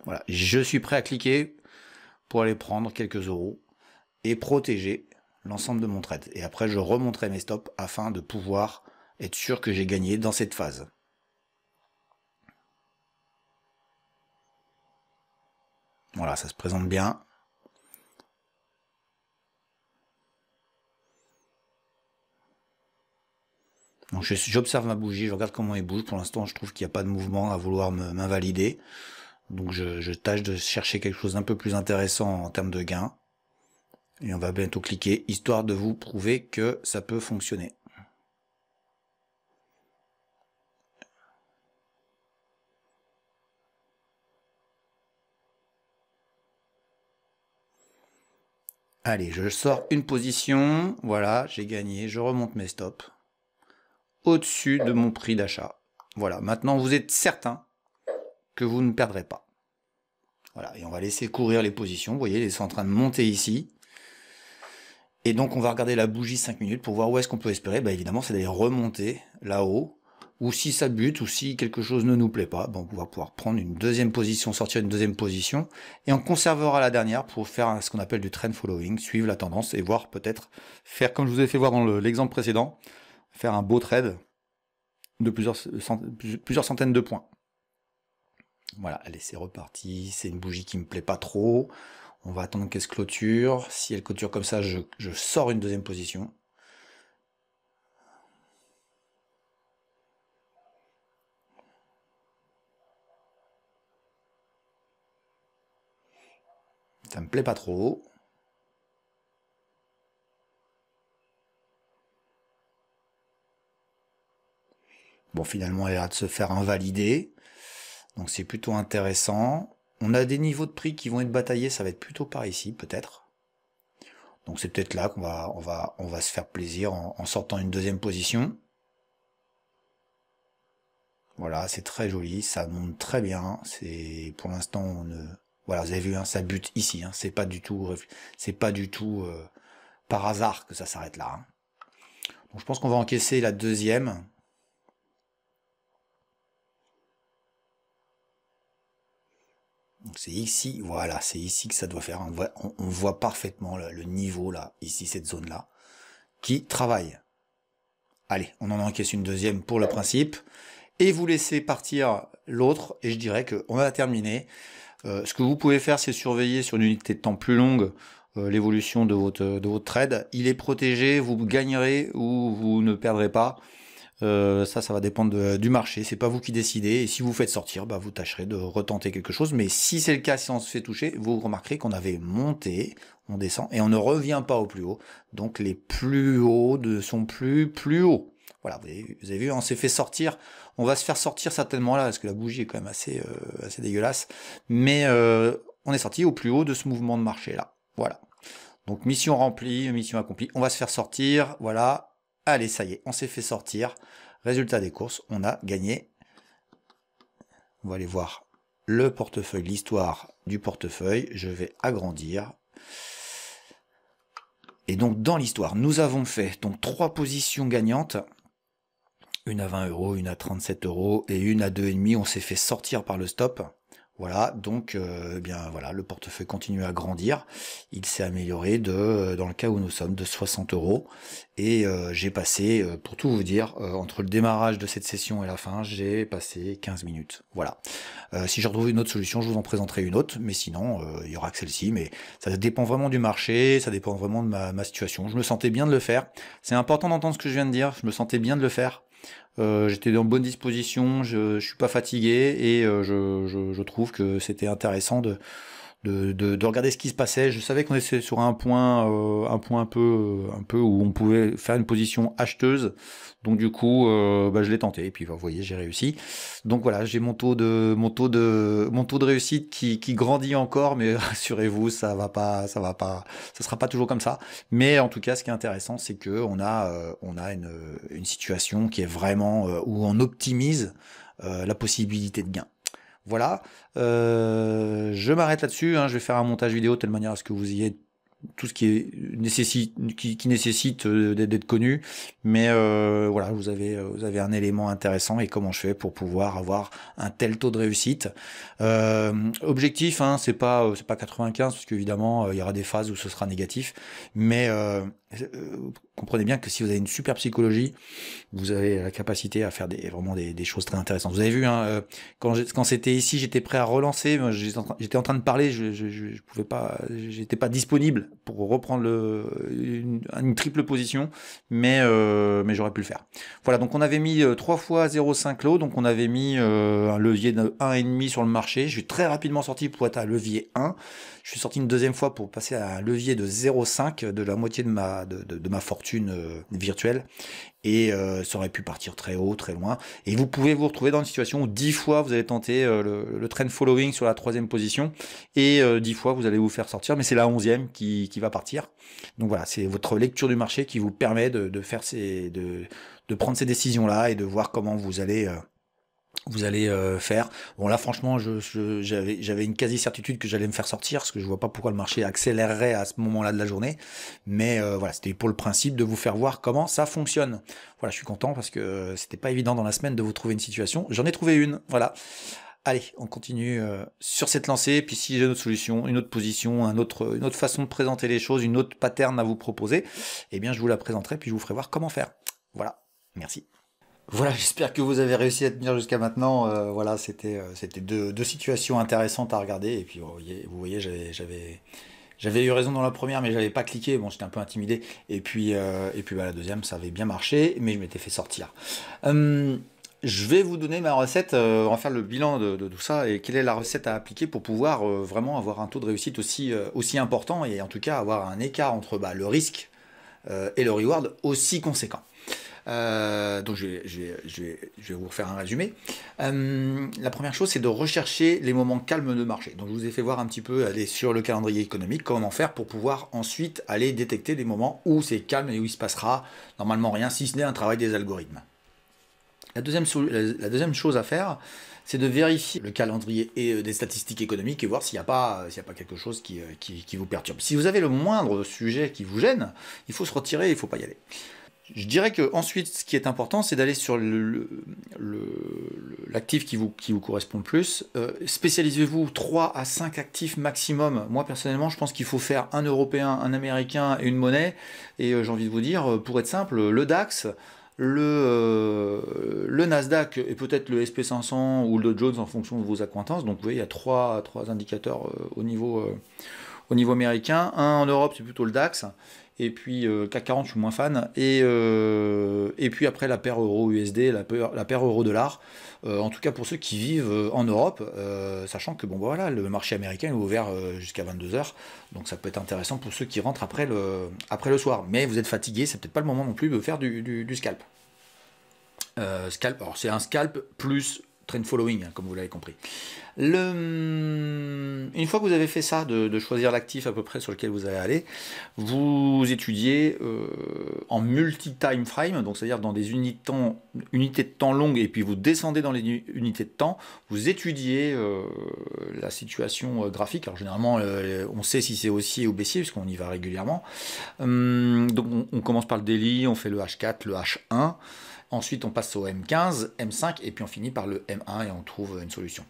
Voilà, je suis prêt à cliquer pour aller prendre quelques euros et protéger l'ensemble de mon trade. Et après, je remonterai mes stops afin de pouvoir être sûr que j'ai gagné dans cette phase. Voilà, ça se présente bien. Donc j'observe ma bougie, je regarde comment elle bouge. Pour l'instant, je trouve qu'il n'y a pas de mouvement à vouloir m'invalider. Donc je tâche de chercher quelque chose d'un peu plus intéressant en termes de gain. Et on va bientôt cliquer, histoire de vous prouver que ça peut fonctionner. Allez, je sors une position. Voilà, j'ai gagné. Je remonte mes stops au-dessus de mon prix d'achat. Voilà, maintenant vous êtes certain que vous ne perdrez pas. Voilà, et on va laisser courir les positions. Vous voyez, ils sont en train de monter ici. Et donc, on va regarder la bougie 5 minutes pour voir où est-ce qu'on peut espérer. Bah, évidemment, c'est d'aller remonter là-haut. Ou si ça bute, ou si quelque chose ne nous plaît pas, bah, on va pouvoir prendre une deuxième position, sortir une deuxième position. Et on conservera la dernière pour faire ce qu'on appelle du trend following, suivre la tendance et voir peut-être faire, comme je vous ai fait voir dans l'exemple précédent, faire un beau trade de plusieurs centaines de points. Voilà, allez, c'est reparti. C'est une bougie qui me plaît pas trop. On va attendre qu'elle se clôture. Si elle clôture comme ça, je sors une deuxième position. Ça me plaît pas trop. Bon, finalement, elle a l'air de se faire invalider. Donc c'est plutôt intéressant. On a des niveaux de prix qui vont être bataillés, ça va être plutôt par ici, peut-être. Donc c'est peut-être là qu'on va se faire plaisir en sortant une deuxième position. Voilà, c'est très joli, ça monte très bien. C'est pour l'instant, voilà, vous avez vu, hein, ça bute ici. Hein, c'est pas du tout par hasard que ça s'arrête là. Hein. Donc je pense qu'on va encaisser la deuxième. C'est ici, voilà, c'est ici que ça doit faire. On voit parfaitement le niveau là, ici, cette zone-là, qui travaille. Allez, on en encaisse une deuxième pour le principe. Et vous laissez partir l'autre, et je dirais qu'on a terminé. Ce que vous pouvez faire, c'est surveiller sur une unité de temps plus longue l'évolution de votre trade. Il est protégé, vous gagnerez ou vous ne perdrez pas. Ça va dépendre du marché, c'est pas vous qui décidez, et si vous faites sortir, bah, vous tâcherez de retenter quelque chose, mais si c'est le cas, si on se fait toucher, vous remarquerez qu'on avait monté, on descend, et on ne revient pas au plus haut, donc les plus hauts ne sont plus hauts. Voilà, vous avez vu, on s'est fait sortir, on va se faire sortir certainement là, parce que la bougie est quand même assez dégueulasse, mais on est sorti au plus haut de ce mouvement de marché là, voilà. Donc mission remplie, mission accomplie, on va se faire sortir, voilà. Allez, ça y est, on s'est fait sortir. Résultat des courses, on a gagné. On va aller voir le portefeuille, l'histoire du portefeuille. Je vais agrandir. Et donc, dans l'histoire, nous avons fait donc 3 positions gagnantes. Une à 20 €, une à 37 € et une à 2,5 €. On s'est fait sortir par le stop. Voilà, donc bien voilà, le portefeuille continue à grandir. Il s'est amélioré dans le cas où nous sommes, de 60 €. Et j'ai passé, pour tout vous dire, entre le démarrage de cette session et la fin, j'ai passé 15 minutes. Voilà. Si je retrouve une autre solution, je vous en présenterai une autre, mais sinon, il y aura que celle-ci. Mais ça dépend vraiment du marché, ça dépend vraiment de ma situation. Je me sentais bien de le faire. C'est important d'entendre ce que je viens de dire, je me sentais bien de le faire. J'étais dans bonne disposition, je suis pas fatigué et je trouve que c'était intéressant de regarder ce qui se passait. Je savais qu'on était sur un point un peu où on pouvait faire une position acheteuse. Donc du coup, je l'ai tenté et puis vous voyez, j'ai réussi. Donc voilà, j'ai mon taux de réussite qui grandit encore, mais rassurez-vous, ça sera pas toujours comme ça. Mais en tout cas, ce qui est intéressant, c'est que on a une situation qui est vraiment où on optimise la possibilité de gain. Voilà, je m'arrête là-dessus, hein, je vais faire un montage vidéo de telle manière à ce que vous ayez tout ce qui nécessite d'être connu, mais voilà, vous avez un élément intéressant et comment je fais pour pouvoir avoir un tel taux de réussite. Objectif, hein, c'est pas 95 parce qu'évidemment il y aura des phases où ce sera négatif, mais comprenez bien que si vous avez une super psychologie, vous avez la capacité à faire vraiment des choses très intéressantes. Vous avez vu, hein, quand c'était ici, j'étais prêt à relancer, j'étais en train de parler, je pouvais pas, j'étais pas disponible pour reprendre une triple position, mais j'aurais pu le faire. Voilà, donc on avait mis 3 fois 0,5 lots, donc on avait mis un levier de 1,5 sur le marché. Je suis très rapidement sorti pour être à levier 1. Je suis sorti une deuxième fois pour passer à un levier de 0,5, de la moitié de ma fortune virtuelle. Et ça aurait pu partir très haut, très loin. Et vous pouvez vous retrouver dans une situation où 10 fois vous allez tenter le trend following sur la 3e position, et 10 fois vous allez vous faire sortir, mais c'est la 11e qui va partir. Donc voilà, c'est votre lecture du marché qui vous permet de prendre ces décisions-là et de voir comment vous allez vous allez faire. Bon là franchement j'avais une quasi-certitude que j'allais me faire sortir, parce que je vois pas pourquoi le marché accélérerait à ce moment-là de la journée. Mais voilà, c'était pour le principe de vous faire voir comment ça fonctionne. Voilà, je suis content parce que c'était pas évident dans la semaine de vous trouver une situation. J'en ai trouvé une, voilà. Allez, on continue sur cette lancée, puis si j'ai une autre solution, une autre position, une autre façon de présenter les choses, une autre pattern à vous proposer, eh bien je vous la présenterai, puis je vous ferai voir comment faire. Voilà, merci. Voilà, j'espère que vous avez réussi à tenir jusqu'à maintenant. Voilà, c'était deux situations intéressantes à regarder. Et puis, vous voyez, j'avais eu raison dans la première, mais j'avais pas cliqué. Bon, j'étais un peu intimidé. Et puis bah, la deuxième, ça avait bien marché, mais je m'étais fait sortir. Je vais vous donner ma recette. On va faire le bilan de tout ça et quelle est la recette à appliquer pour pouvoir vraiment avoir un taux de réussite aussi important et en tout cas avoir un écart entre le risque et le reward aussi conséquent. Donc je vais vous refaire un résumé. La première chose, c'est de rechercher les moments calmes de marché. Donc je vous ai fait voir un petit peu, aller sur le calendrier économique, comment faire pour pouvoir ensuite aller détecter des moments où c'est calme et où il se passera normalement rien, si ce n'est un travail des algorithmes. La deuxième chose à faire, c'est de vérifier le calendrier et des statistiques économiques et voir s'il n'y a pas quelque chose qui vous perturbe. Si vous avez le moindre sujet qui vous gêne, il faut se retirer, il ne faut pas y aller. Je dirais que ensuite, ce qui est important, c'est d'aller sur l'actif qui vous correspond le plus. Spécialisez-vous 3 à 5 actifs maximum. Moi, personnellement, je pense qu'il faut faire un européen, un américain et une monnaie. Et j'ai envie de vous dire, pour être simple, le DAX, le Nasdaq et peut-être le SP500 ou le Dow Jones en fonction de vos accointances. Donc vous voyez, il y a trois indicateurs au niveau américain. Un en Europe, c'est plutôt le DAX. Et puis CAC 40, je suis moins fan. Et puis après la paire euro-USD, la paire euro-dollar. En tout cas pour ceux qui vivent en Europe, sachant que bon voilà, le marché américain est ouvert jusqu'à 22h. Donc ça peut être intéressant pour ceux qui rentrent après le soir. Mais vous êtes fatigué, c'est peut-être pas le moment non plus de faire du scalp. Alors c'est un scalp plus trend following, hein, comme vous l'avez compris. Une fois que vous avez fait ça, de choisir l'actif à peu près sur lequel vous allez aller, vous étudiez en multi-time frame, donc c'est-à-dire dans des unités de temps longues, et puis vous descendez dans les unités de temps, vous étudiez la situation graphique. Alors généralement, on sait si c'est haussier ou baissier, puisqu'on y va régulièrement. Donc on commence par le daily, on fait le H4, le H1. Ensuite, on passe au M15, M5, et puis on finit par le M1 et on trouve une solution.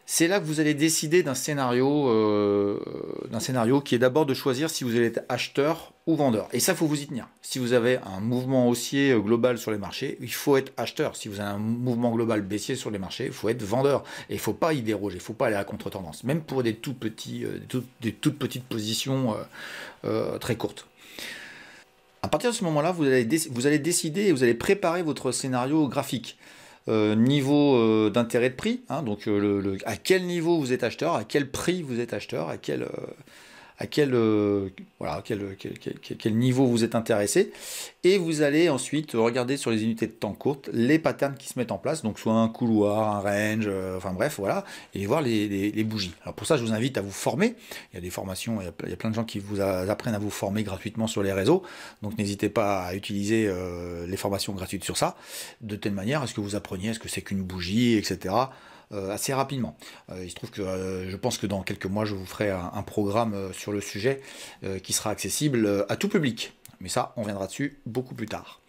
C'est là que vous allez décider d'un scénario qui est d'abord de choisir si vous allez être acheteur ou vendeur. Et ça, il faut vous y tenir. Si vous avez un mouvement haussier global sur les marchés, il faut être acheteur. Si vous avez un mouvement global baissier sur les marchés, il faut être vendeur. Et il ne faut pas y déroger, il ne faut pas aller à contre-tendance, même pour des toutes petites positions très courtes. À partir de ce moment-là, vous allez décider et vous allez préparer votre scénario graphique. Niveau d'intérêt de prix, hein, donc à quel niveau vous êtes acheteur, à quel prix vous êtes acheteur, à quel niveau vous êtes intéressé, et vous allez ensuite regarder sur les unités de temps courtes les patterns qui se mettent en place, donc soit un couloir, un range, enfin bref, voilà, et voir les bougies. Alors pour ça, je vous invite à vous former. Il y a des formations, il y a plein de gens qui vous apprennent à vous former gratuitement sur les réseaux, donc n'hésitez pas à utiliser les formations gratuites sur ça, de telle manière à ce que vous appreniez ce que c'est qu'une bougie, etc., assez rapidement. Il se trouve que je pense que dans quelques mois, je vous ferai un programme sur le sujet qui sera accessible à tout public. Mais ça, on viendra dessus beaucoup plus tard.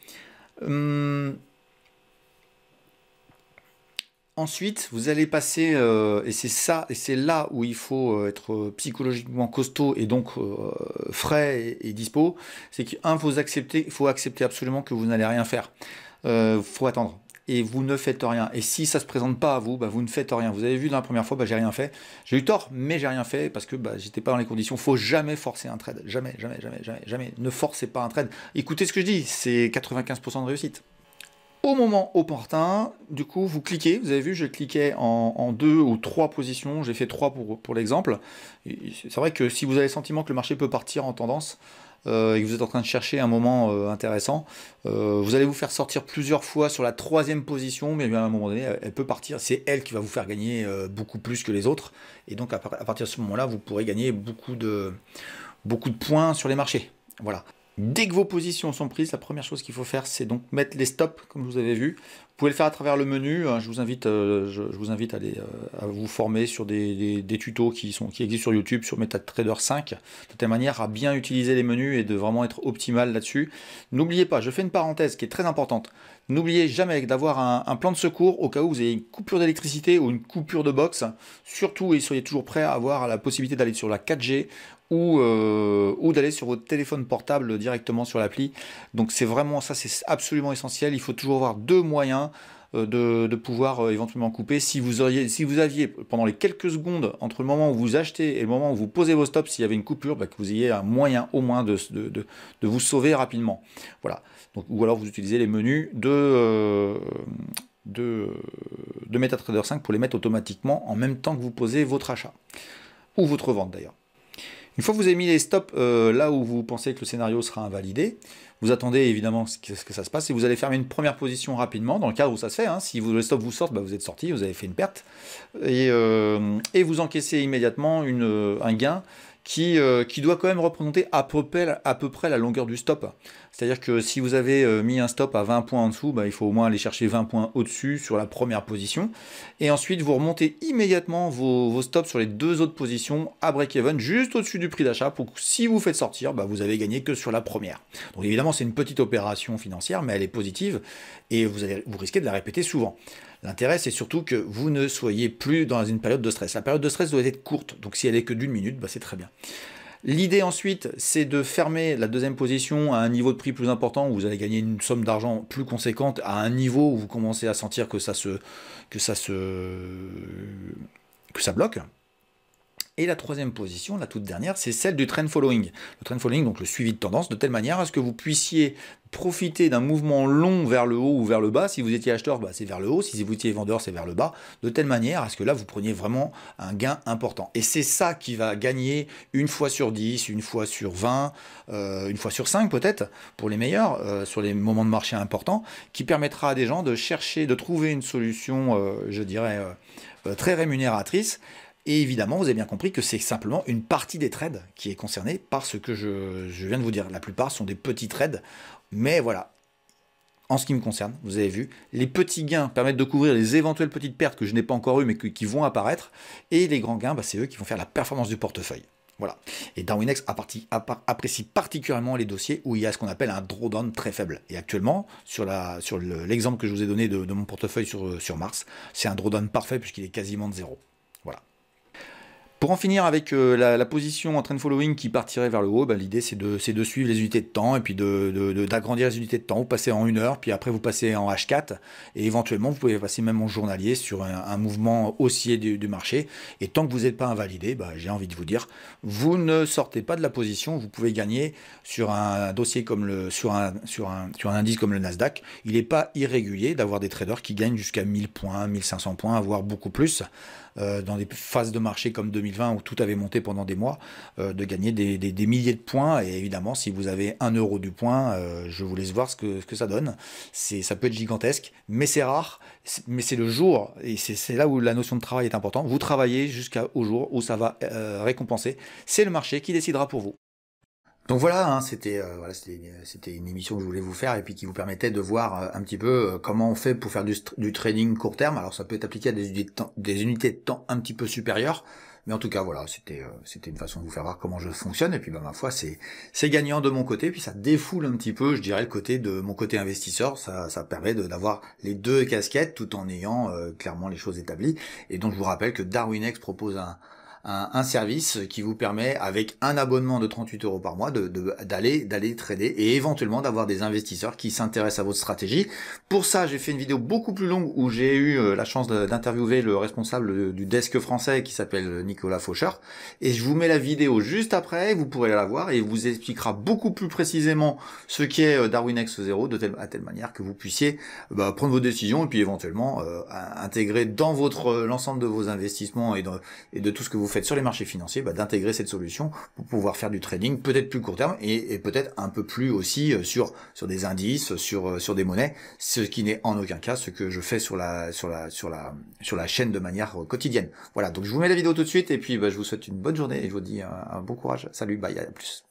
Ensuite, vous allez passer, et c'est là où il faut être psychologiquement costaud et donc frais et dispo, c'est qu'un, il faut accepter absolument que vous n'allez rien faire. Faut attendre. Et vous ne faites rien. Et si ça ne se présente pas à vous, vous ne faites rien. Vous avez vu dans la première fois, j'ai rien fait. J'ai eu tort, mais j'ai rien fait parce que j'étais pas dans les conditions. Il faut jamais forcer un trade. Jamais, jamais, jamais, jamais, jamais. Ne forcez pas un trade. Écoutez ce que je dis, c'est 95% de réussite. Au moment opportun, du coup, vous cliquez. Vous avez vu, je cliquais en 2 ou 3 positions. J'ai fait 3 pour l'exemple. C'est vrai que si vous avez le sentiment que le marché peut partir en tendance, et que vous êtes en train de chercher un moment intéressant, vous allez vous faire sortir plusieurs fois sur la 3e position, mais bien à un moment donné, elle peut partir. C'est elle qui va vous faire gagner beaucoup plus que les autres. Et donc, à partir de ce moment-là, vous pourrez gagner beaucoup de points sur les marchés. Voilà. Dès que vos positions sont prises, la première chose qu'il faut faire, c'est donc mettre les stops, comme vous avez vu. pouvez le faire à travers le menu. Hein, je vous invite à aller à vous former sur des tutos qui existent sur YouTube, sur MetaTrader 5, de telle manière à bien utiliser les menus et de vraiment être optimal là-dessus. N'oubliez pas, je fais une parenthèse qui est très importante. N'oubliez jamais d'avoir un plan de secours au cas où vous avez une coupure d'électricité ou une coupure de box. Surtout, et soyez toujours prêts à avoir la possibilité d'aller sur la 4G ou d'aller sur votre téléphone portable directement sur l'appli. Donc c'est vraiment ça, c'est absolument essentiel. Il faut toujours avoir deux moyens de pouvoir éventuellement couper. Si vous aviez pendant les quelques secondes entre le moment où vous achetez et le moment où vous posez vos stops, s'il y avait une coupure, bah, que vous ayez un moyen au moins de vous sauver rapidement. Voilà. Donc, ou alors vous utilisez les menus de MetaTrader 5 pour les mettre automatiquement en même temps que vous posez votre achat. Ou votre vente d'ailleurs. Une fois que vous avez mis les stops là où vous pensez que le scénario sera invalidé, vous attendez évidemment que ça se passe et vous allez fermer une première position rapidement, dans le cadre où ça se fait. Hein. Si les stops vous sortent, bah, vous êtes sorti, vous avez fait une perte. Et vous encaissez immédiatement un gain qui doit quand même représenter à peu près la longueur du stop. C'est-à-dire que si vous avez mis un stop à 20 points en dessous, bah, il faut au moins aller chercher 20 points au-dessus sur la première position. Et ensuite, vous remontez immédiatement vos stops sur les deux autres positions à break-even, juste au-dessus du prix d'achat, pour que si vous faites sortir, bah, vous avez gagné que sur la première. Donc évidemment, c'est une petite opération financière, mais elle est positive, et vous risquez de la répéter souvent. L'intérêt, c'est surtout que vous ne soyez plus dans une période de stress. La période de stress doit être courte, donc si elle est que d'une minute, bah, c'est très bien. L'idée ensuite, c'est de fermer la deuxième position à un niveau de prix plus important, où vous allez gagner une somme d'argent plus conséquente, à un niveau où vous commencez à sentir que ça bloque. Et la troisième position, la toute dernière, c'est celle du trend following. Le trend following, donc le suivi de tendance, de telle manière à ce que vous puissiez profiter d'un mouvement long vers le haut ou vers le bas. Si vous étiez acheteur, bah, c'est vers le haut. Si vous étiez vendeur, c'est vers le bas. De telle manière à ce que là, vous preniez vraiment un gain important. Et c'est ça qui va gagner une fois sur 10, une fois sur 20, une fois sur 5 peut-être, pour les meilleurs, sur les moments de marché importants, qui permettra à des gens de trouver une solution, je dirais, très rémunératrice. Et évidemment, vous avez bien compris que c'est simplement une partie des trades qui est concernée par ce que je viens de vous dire. La plupart sont des petits trades, mais voilà. En ce qui me concerne, vous avez vu, les petits gains permettent de couvrir les éventuelles petites pertes que je n'ai pas encore eues, mais qui vont apparaître. Et les grands gains, bah, c'est eux qui vont faire la performance du portefeuille. Voilà. Et Darwinex apprécie particulièrement les dossiers où il y a ce qu'on appelle un drawdown très faible. Et actuellement, sur l'exemple que je vous ai donné de mon portefeuille sur Mars, c'est un drawdown parfait puisqu'il est quasiment de zéro. Voilà. Pour en finir avec la position en trend following qui partirait vers le haut, bah, l'idée c'est de suivre les unités de temps et puis d'agrandir les unités de temps. Vous passez en 1 heure, puis après vous passez en H4 et éventuellement vous pouvez passer même en journalier sur un mouvement haussier du marché. Et tant que vous n'êtes pas invalidé, bah, j'ai envie de vous dire, vous ne sortez pas de la position. Vous pouvez gagner sur un dossier comme sur un indice comme le Nasdaq. Il n'est pas irrégulier d'avoir des traders qui gagnent jusqu'à 1000 points, 1500 points, voire beaucoup plus. Dans des phases de marché comme 2020 où tout avait monté pendant des mois, de gagner des milliers de points. Et évidemment, si vous avez 1 euro du point, je vous laisse voir ce que ça donne. Ça peut être gigantesque, mais c'est rare. Mais c'est le jour, et c'est là où la notion de travail est importante. Vous travaillez jusqu'au jour où ça va récompenser. C'est le marché qui décidera pour vous. Donc voilà, hein, c'était une émission que je voulais vous faire et puis qui vous permettait de voir un petit peu comment on fait pour faire du trading court terme. Alors ça peut être appliqué à des unités de temps un petit peu supérieures, mais en tout cas voilà, c'était une façon de vous faire voir comment je fonctionne. Et puis bah, ma foi, c'est gagnant de mon côté, puis ça défoule un petit peu, je dirais, le côté de mon côté investisseur. Ça permet d'avoir les deux casquettes tout en ayant clairement les choses établies. Et donc je vous rappelle que Darwinex propose un service qui vous permet, avec un abonnement de 38 € par mois, d'aller trader et éventuellement d'avoir des investisseurs qui s'intéressent à votre stratégie. Pour ça, j'ai fait une vidéo beaucoup plus longue où j'ai eu la chance d'interviewer le responsable du desk français qui s'appelle Nicolas Faucher. Et je vous mets la vidéo juste après, vous pourrez la voir et il vous expliquera beaucoup plus précisément ce qu'est Darwinex 0 à telle manière que vous puissiez prendre vos décisions et puis éventuellement intégrer dans l'ensemble de vos investissements et de tout ce que vous faites sur les marchés financiers, d'intégrer cette solution pour pouvoir faire du trading peut-être plus court terme et peut-être un peu plus aussi sur des indices, sur des monnaies, ce qui n'est en aucun cas ce que je fais sur la chaîne de manière quotidienne. Voilà, donc je vous mets la vidéo tout de suite et puis je vous souhaite une bonne journée et je vous dis un bon courage. Salut, bye, à plus.